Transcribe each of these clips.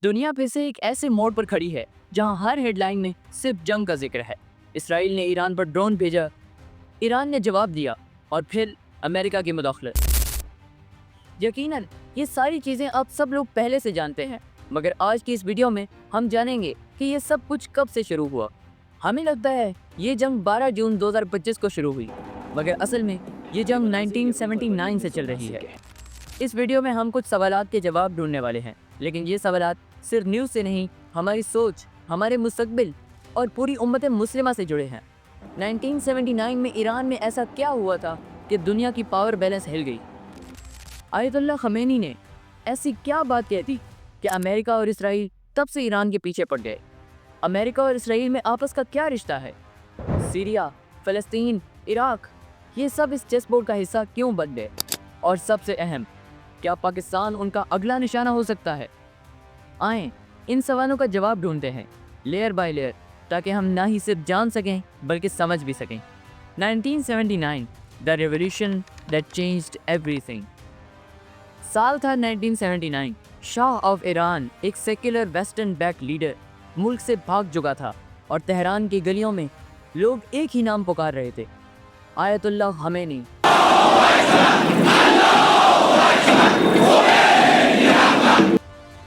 دنیا پہ سے ایک ایسے موڑ پر کھڑی ہے جہاں ہر ہیڈ لائن میں صرف جنگ کا ذکر ہے۔ اسرائیل نے ایران پر ڈرون بھیجا، ایران نے جواب دیا، اور پھر امریکہ کی مداخلت۔ یقیناً یہ ساری چیزیں آپ سب لوگ پہلے سے جانتے ہیں، مگر آج کی اس ویڈیو میں ہم جانیں گے کہ یہ سب کچھ کب سے شروع ہوا۔ ہمیں لگتا ہے یہ جنگ 12 جون 2025 کو شروع ہوئی، مگر اصل میں یہ جنگ 1979 سے چل رہی ہے۔ اس ویڈیو میں ہم کچھ سوالات کے جواب ڈھونڈنے والے ہیں، لیکن یہ سوالات صرف نیوز سے نہیں، ہماری سوچ، ہمارے مستقبل اور پوری امت مسلمہ سے جڑے ہیں۔ 1979 میں ایران میں ایسا کیا ہوا تھا کہ دنیا کی پاور بیلنس ہل گئی؟ آیت اللہ خمینی نے ایسی کیا بات کہہ دی کہ امریکہ اور اسرائیل تب سے ایران کے پیچھے پڑ گئے؟ امریکہ اور اسرائیل میں آپس کا کیا رشتہ ہے؟ سیریا، فلسطین، عراق، یہ سب اس چیس بورڈ کا حصہ کیوں بن گئے؟ اور سب سے اہم، کیا پاکستان ان کا اگلا نشانہ ہو سکتا ہے؟ آئیں ان سوالوں کا جواب ڈھونڈتے ہیں، لیئر بائی لیئر، تاکہ ہم نہ ہی صرف جان سکیں بلکہ سمجھ بھی سکیں۔ 1979 The Revolution That Changed Everything۔ سال تھا 1979۔ شاہ آف ایران، ایک سیکولر ویسٹرن بیک لیڈر، ملک سے بھاگ چکا تھا، اور تہران کی گلیوں میں لوگ ایک ہی نام پکار رہے تھے، آیت اللہ خمینی۔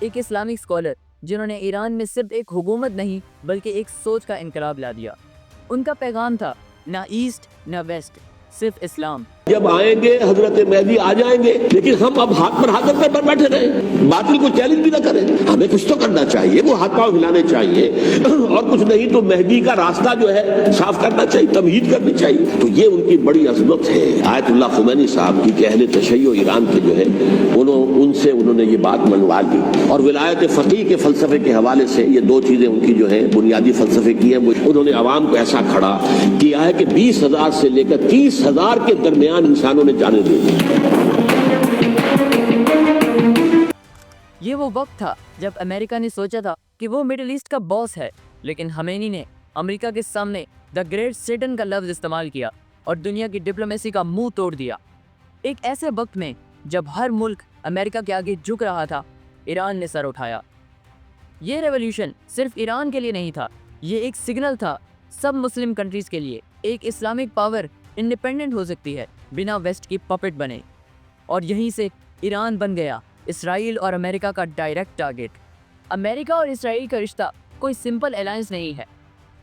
ایک اسلامک اسکالر جنہوں نے ایران میں صرف ایک حکومت نہیں بلکہ ایک سوچ کا انقلاب لا دیا۔ ان کا پیغام تھا، نہ ایسٹ نہ ویسٹ، صرف اسلام۔ جب آئیں گے حضرت مہدی آ جائیں گے، لیکن ہم اب ہاتھ پر ہاتھ رکھ کر بیٹھے رہیں، باطل کو چیلنج بھی نہ کریں۔ ہمیں کچھ تو کرنا چاہیے، وہ ہاتھ پاؤں ہلانے چاہیے، اور کچھ نہیں تو مہدی کا راستہ جو ہے صاف کرنا چاہیے، تمہید کرنی چاہیے۔ تو یہ ان کی بڑی عظمت ہے آیت اللہ خمینی صاحب کی، کہ اہل تشیع ایران کے جو ہے انہوں نے یہ بات منوا لی، اور ولایت فقیہ کے فلسفے کے حوالے سے یہ دو چیزیں ان کی جو ہے بنیادی فلسفے کی ہیں۔ انہوں نے عوام کو ایسا کھڑا کیا ہے کہ 20,000 سے لے کر 30,000 کے درمیان انسانوں نے جانے دی۔ یہ وہ وقت تھا جب امریکہ نے سوچا تھا کہ وہ مڈل ایسٹ کا باس ہے، لیکن خمینی نے امریکہ کے سامنے دا گریٹ سیٹن کا لفظ استعمال کیا اور دنیا کی ڈپلومیسی کا منہ توڑ دیا۔ ایک ایسے وقت میں جب ہر ملک امریکہ کے آگے جھک رہا تھا، ایران نے سر اٹھایا۔ یہ ریولیوشن صرف ایران کے لیے نہیں تھا، یہ ایک سگنل تھا سب مسلم کنٹریز کے لیے۔ ایک اسلامک پاور انڈیپینڈنٹ ہو سکتی ہے بنا ویسٹ کی پپٹ بنے، اور یہیں سے ایران بن گیا اسرائیل اور امریکہ کا ڈائریکٹ ٹارگٹ۔ امریکہ اور اسرائیل کا رشتہ کوئی سمپل الائنس نہیں ہے،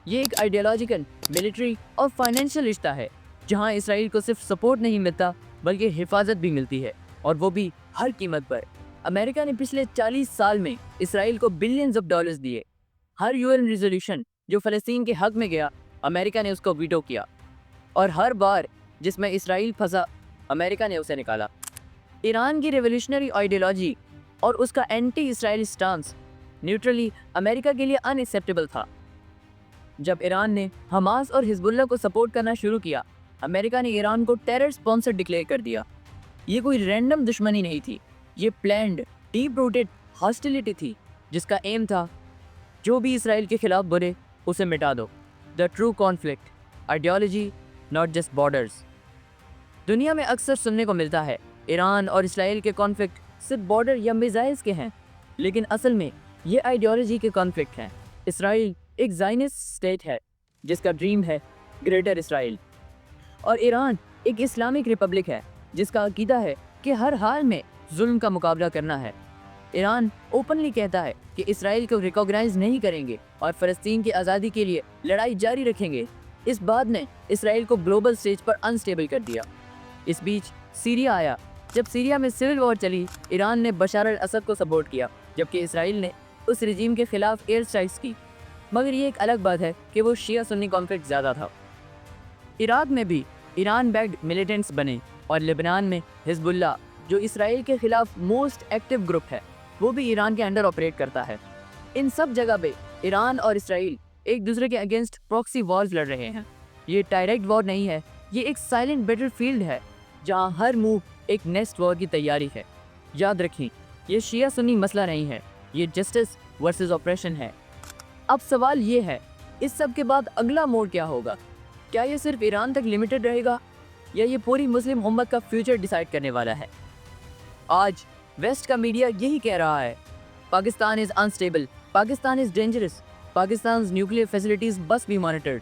یہ ایک آئیڈیالوجیکل، ملٹری اور فائنینشیل رشتہ ہے، جہاں اسرائیل کو صرف سپورٹ نہیں ملتا بلکہ حفاظت بھی ملتی ہے، اور وہ بھی ہر قیمت پر۔ امریکہ نے پچھلے 40 سال میں اسرائیل کو بلینز آف ڈالرز دیے۔ ہر UN ریزولوشن جو فلسطین کے حق میں گیا، امریکہ نے اس کو ویٹو کیا، اور ہر بار جس میں اسرائیل پھنسا، امریکہ نے اسے نکالا۔ ایران کی ریولیوشنری آئیڈیالوجی اور اس کا اینٹی اسرائیل سٹانس نیوٹرلی امریکہ کے لیے ان ایکسیپٹیبل تھا۔ جب ایران نے حماس اور حزب اللہ کو سپورٹ کرنا شروع کیا، امریکہ نے ایران کو ٹیرر اسپانسر ڈکلیئر کر دیا۔ یہ کوئی رینڈم دشمنی نہیں تھی، یہ پلانڈ، ڈیپ روٹڈ ہاسٹیلٹی تھی، جس کا ایم تھا جو بھی اسرائیل کے خلاف بولے اسے مٹا دو۔ The true conflict, ideology not just borders. دنیا میں اکثر سننے کو ملتا ہے ایران اور اسرائیل کے کانفلکٹ صرف بارڈر یا میزائلز کے ہیں، لیکن اصل میں یہ آئیڈیالوجی کے کانفلکٹ ہیں۔ اسرائیل ایک زائنسٹ اسٹیٹ ہے جس کا ڈریم ہے گریٹر اسرائیل، اور ایران ایک اسلامک ریپبلک ہے جس کا عقیدہ ہے کہ ہر حال میں ظلم کا مقابلہ کرنا ہے۔ ایران اوپنلی کہتا ہے کہ اسرائیل کو ریکوگنائز نہیں کریں گے اور فلسطین کی آزادی کے لیے لڑائی جاری رکھیں گے۔ اس بات نے اسرائیل کو گلوبل سٹیج پر انسٹیبل کر دیا۔ اس بیچ سیریا آیا۔ جب سیریا میں سول وار چلی، ایران نے بشار الاسد کو سپورٹ کیا، جبکہ اسرائیل نے اس رجیم کے خلاف ایئر اسٹرائکس کی۔ مگر یہ ایک الگ بات ہے کہ وہ شیعہ سنی کانفلکٹ زیادہ تھا۔ عراق میں بھی ایران بیکڈ ملیٹنٹس بنے، اور لبنان میں حزب اللہ، جو اسرائیل کے خلاف موسٹ ایکٹیو گروپ ہے، وہ بھی ایران کے انڈر آپریٹ کرتا ہے۔ ان سب جگہ پہ ایران اور اسرائیل ایک دوسرے کے اگینسٹ پراکسی وارز لڑ رہے ہیں۔ یہ ڈائریکٹ وار نہیں ہے، یہ ایک سائلنٹ بیٹل فیلڈ ہے جہاں ہر موو ایک نیکسٹ وار کی تیاری ہے۔ یاد رکھیں، یہ شیعہ سنی مسئلہ نہیں ہے، یہ جسٹس ورسز آپریشن ہے۔ اب سوال یہ ہے، اس سب کے بعد اگلا موڑ کیا ہوگا؟ کیا یہ صرف ایران تک لمیٹڈ رہے گا، یا یہ پوری مسلم امت کا فیوچر ڈیسائیڈ کرنے والا ہے؟ آج ویسٹ کا میڈیا یہی کہہ رہا ہے، Pakistan is unstable. Pakistan is dangerous. Pakistan's nuclear facilities must be monitored.